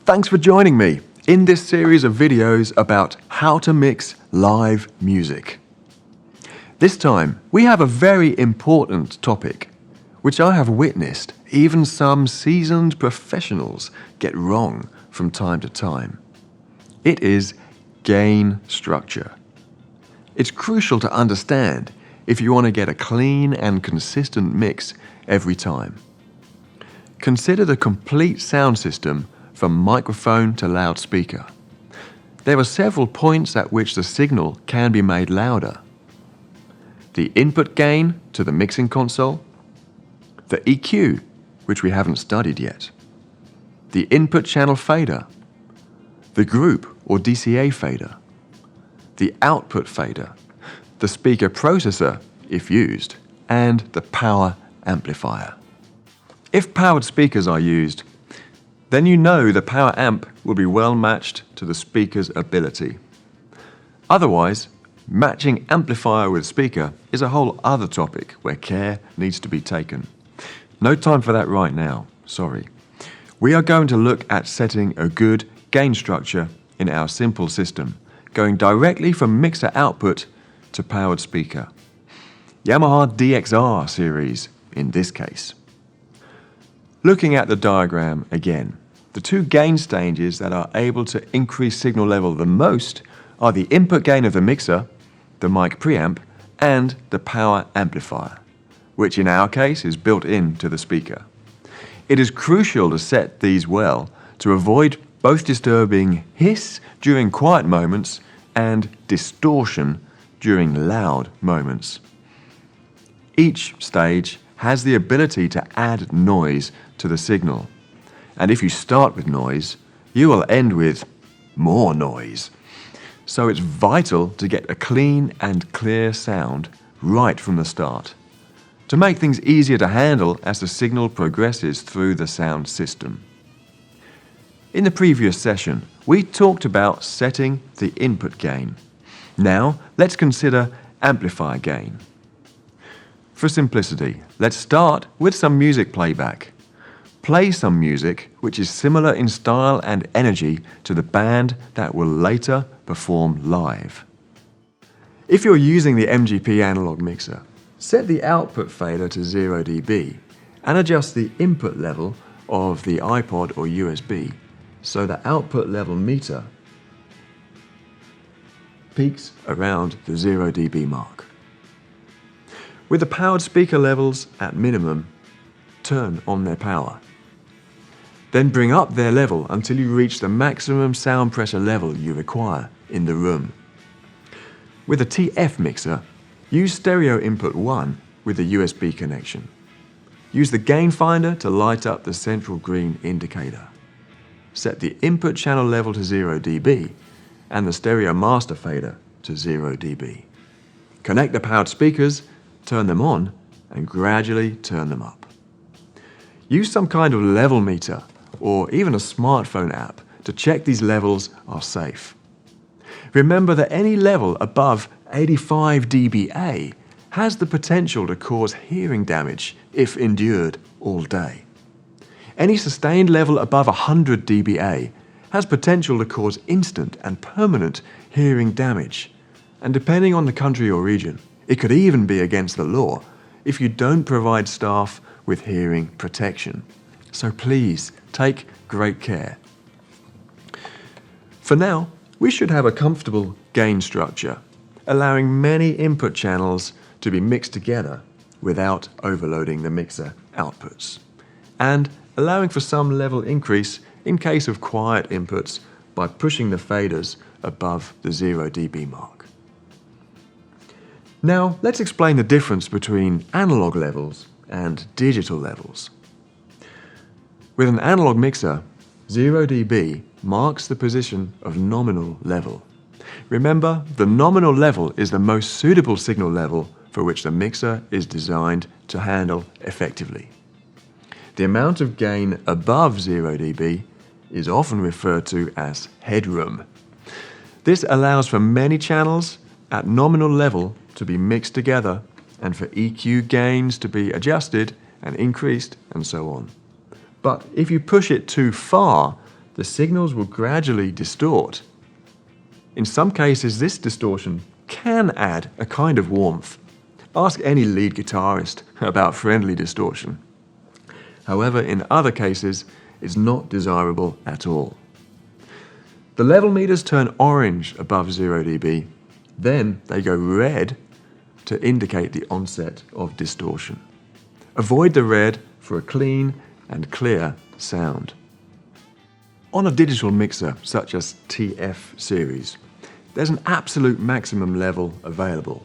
Thanks for joining me in this series of videos about how to mix live music. This time we have a very important topic, which I have witnessed even some seasoned professionals get wrong from time to time. It is gain structure. It's crucial to understand if you want to get a clean and consistent mix every time. Consider the complete sound system from microphone to loudspeaker. There are several points at which the signal can be made louder. The input gain to the mixing console, the EQ, which we haven't studied yet, the input channel fader, the group or DCA fader, the output fader, the speaker processor, if used, and the power amplifier. If powered speakers are used, then you know the power amp will be well matched to the speaker's ability. Otherwise, matching amplifier with speaker is a whole other topic where care needs to be taken. No time for that right now, sorry. We are going to look at setting a good gain structure in our simple system, going directly from mixer output to powered speaker. Yamaha DXR series in this case. Looking at the diagram again, the two gain stages that are able to increase signal level the most are the input gain of the mixer, the mic preamp, and the power amplifier, which in our case is built into the speaker. It is crucial to set these well to avoid both disturbing hiss during quiet moments and distortion during loud moments. Each stage has the ability to add noise to the signal, and if you start with noise, you will end with more noise. So it's vital to get a clean and clear sound right from the start, to make things easier to handle as the signal progresses through the sound system. In the previous session, we talked about setting the input gain. Now, let's consider amplifier gain. For simplicity, let's start with some music playback. Play some music which is similar in style and energy to the band that will later perform live. If you're using the MGP analog mixer, set the output fader to 0 dB and adjust the input level of the iPod or USB so the output level meter peaks around the 0 dB mark. With the powered speaker levels at minimum, turn on their power. Then bring up their level until you reach the maximum sound pressure level you require in the room. With a TF mixer, use stereo input 1 with the USB connection. Use the gain finder to light up the central green indicator. Set the input channel level to 0 dB and the stereo master fader to 0 dB. Connect the powered speakers, turn them on, and gradually turn them up. Use some kind of level meter or even a smartphone app to check these levels are safe. Remember that any level above 85 dBA has the potential to cause hearing damage if endured all day. Any sustained level above 100 dBA has potential to cause instant and permanent hearing damage, and depending on the country or region, it could even be against the law if you don't provide staff with hearing protection. So please take great care. For now, we should have a comfortable gain structure, allowing many input channels to be mixed together without overloading the mixer outputs, and allowing for some level increase in case of quiet inputs by pushing the faders above the 0 dB mark. Now, let's explain the difference between analog levels and digital levels. With an analog mixer, 0 dB marks the position of nominal level. Remember, the nominal level is the most suitable signal level for which the mixer is designed to handle effectively. The amount of gain above 0 dB is often referred to as headroom. This allows for many channels at nominal level to be mixed together and for EQ gains to be adjusted and increased and so on. But if you push it too far, the signals will gradually distort. In some cases, this distortion can add a kind of warmth. Ask any lead guitarist about friendly distortion. However, in other cases, it's not desirable at all. The level meters turn orange above 0 dB, then they go red to indicate the onset of distortion. Avoid the red for a clean and clear sound. On a digital mixer such as TF series, there's an absolute maximum level available.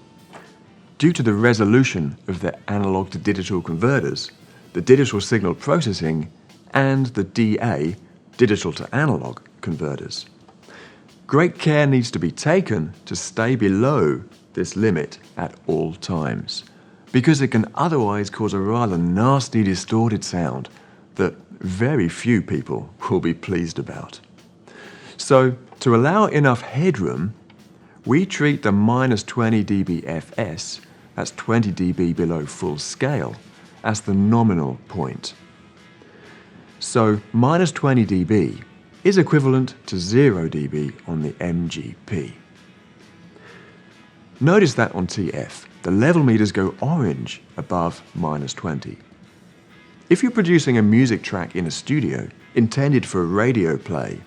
Due to the resolution of the analog to digital converters, the digital signal processing, and the DA, digital to analog converters. Great care needs to be taken to stay below this limit at all times, because it can otherwise cause a rather nasty distorted sound that very few people will be pleased about. So, to allow enough headroom, we treat the -20 dB FS, that's 20 dB below full scale, as the nominal point. So, -20 dB is equivalent to 0 dB on the MGP. Notice that on TF, the level meters go orange above -20. If you're producing a music track in a studio intended for radio play,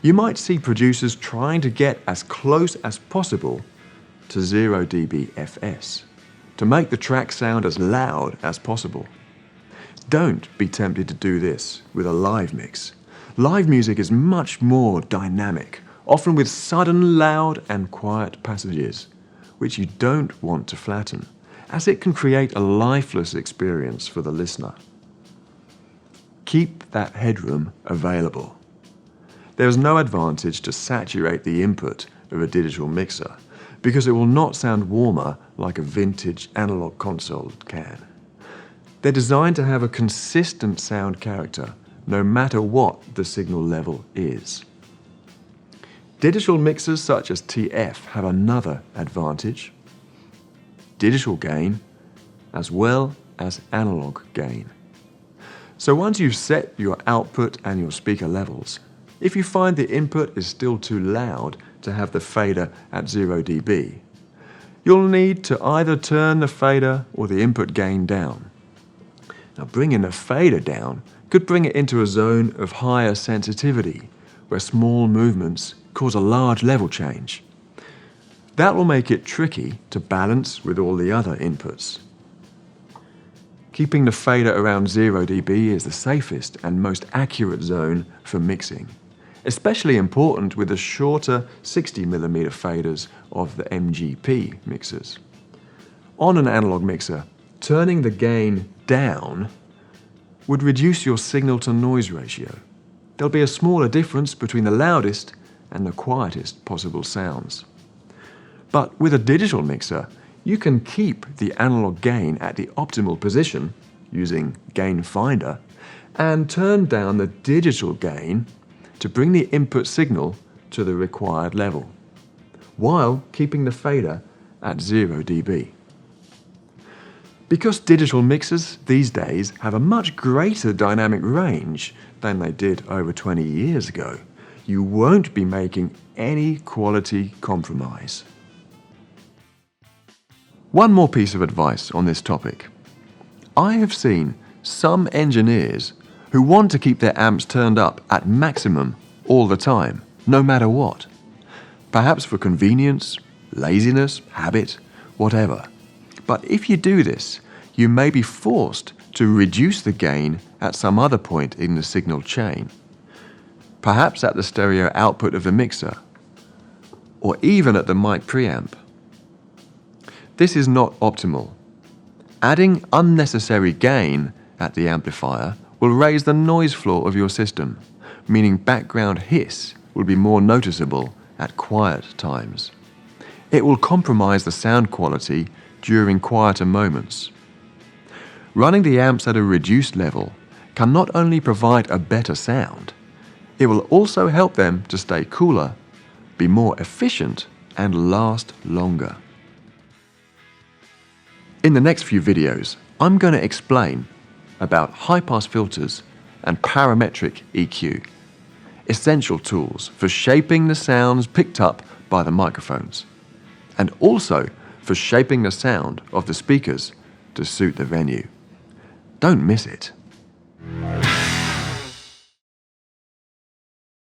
you might see producers trying to get as close as possible to 0 dB FS to make the track sound as loud as possible. Don't be tempted to do this with a live mix. Live music is much more dynamic, often with sudden loud and quiet passages, which you don't want to flatten, as it can create a lifeless experience for the listener. Keep that headroom available. There is no advantage to saturate the input of a digital mixer, because it will not sound warmer like a vintage analog console can. They're designed to have a consistent sound character, no matter what the signal level is. Digital mixers such as TF have another advantage: digital gain as well as analog gain. So once you've set your output and your speaker levels, if you find the input is still too loud to have the fader at 0 dB, you'll need to either turn the fader or the input gain down. Now, bringing the fader down could bring it into a zone of higher sensitivity, where small movements cause a large level change. That will make it tricky to balance with all the other inputs. Keeping the fader around 0 dB is the safest and most accurate zone for mixing, especially important with the shorter 60mm faders of the MGP mixers. On an analog mixer, turning the gain down would reduce your signal-to-noise ratio. There'll be a smaller difference between the loudest and the quietest possible sounds. But with a digital mixer, you can keep the analog gain at the optimal position using Gain Finder and turn down the digital gain to bring the input signal to the required level, while keeping the fader at 0 dB. Because digital mixers these days have a much greater dynamic range than they did over 20 years ago, you won't be making any quality compromise. One more piece of advice on this topic. I have seen some engineers who want to keep their amps turned up at maximum all the time, no matter what. Perhaps for convenience, laziness, habit, whatever. But if you do this, you may be forced to reduce the gain at some other point in the signal chain. Perhaps at the stereo output of the mixer, or even at the mic preamp. This is not optimal. Adding unnecessary gain at the amplifier will raise the noise floor of your system, meaning background hiss will be more noticeable at quiet times. It will compromise the sound quality during quieter moments. Running the amps at a reduced level can not only provide a better sound, it will also help them to stay cooler, be more efficient, and last longer. In the next few videos, I'm going to explain about high-pass filters and parametric EQ. essential tools for shaping the sounds picked up by the microphones, and also for shaping the sound of the speakers to suit the venue. Don't miss it.